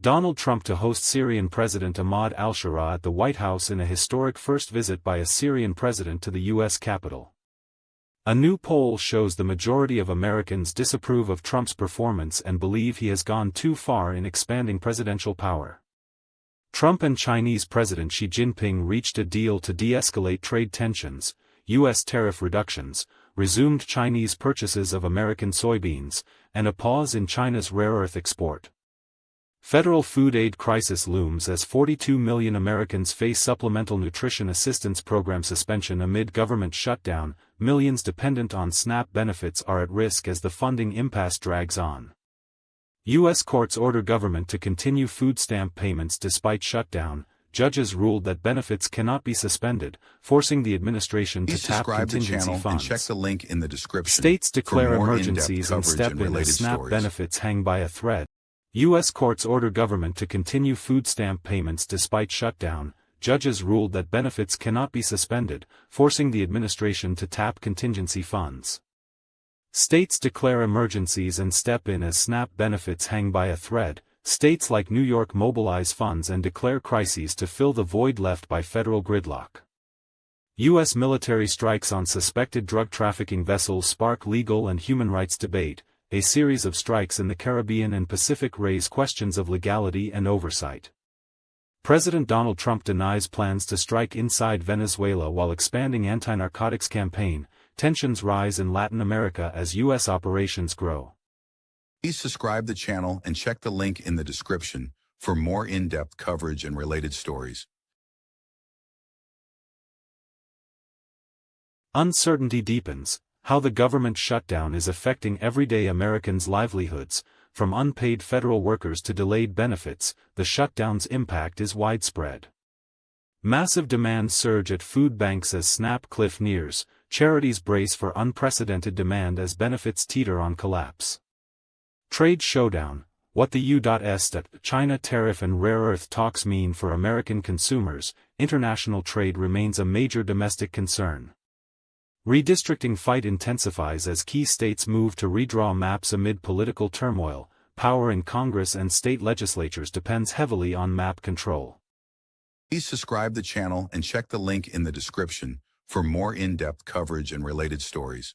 Donald Trump to host Syrian President Ahmad al-Shara at the White House in a historic first visit by a Syrian president to the U.S. Capitol. A new poll shows the majority of Americans disapprove of Trump's performance and believe he has gone too far in expanding presidential power. Trump and Chinese President Xi Jinping reached a deal to de-escalate trade tensions, U.S. tariff reductions, resumed Chinese purchases of American soybeans, and a pause in China's rare earth export. Federal food aid crisis looms as 42 million Americans face supplemental nutrition assistance program suspension amid government shutdown. Millions dependent on SNAP benefits are at risk as the funding impasse drags on. U.S. courts order government to continue food stamp payments despite shutdown. Judges ruled that benefits cannot be suspended, forcing the administration to tap contingency funds. And check the link in the description. States declare emergencies and step in as SNAP benefits hang by a thread. U.S. courts order government to continue food stamp payments despite shutdown. Judges ruled that benefits cannot be suspended, forcing the administration to tap contingency funds. States declare emergencies and step in as SNAP benefits hang by a thread. States like New York mobilize funds and declare crises to fill the void left by federal gridlock. U.S. military strikes on suspected drug trafficking vessels spark legal and human rights debate. A series of strikes in the Caribbean and Pacific raise questions of legality and oversight. President Donald Trump denies plans to strike inside Venezuela while expanding anti-narcotics campaign. Tensions rise in Latin America as U.S. operations grow. Please subscribe the channel and check the link in the description for more in-depth coverage and related stories. Uncertainty deepens. How the government shutdown is affecting everyday Americans' livelihoods, from unpaid federal workers to delayed benefits, the shutdown's impact is widespread. Massive demand surge at food banks as SNAP cliff nears, charities brace for unprecedented demand as benefits teeter on collapse. Trade showdown, what the U.S. China tariff and rare earth talks mean for American consumers. International trade remains a major domestic concern. Redistricting fight intensifies as key states move to redraw maps amid political turmoil. Power in Congress and state legislatures depends heavily on map control. Please subscribe the channel and check the link in the description for more in-depth coverage and related stories.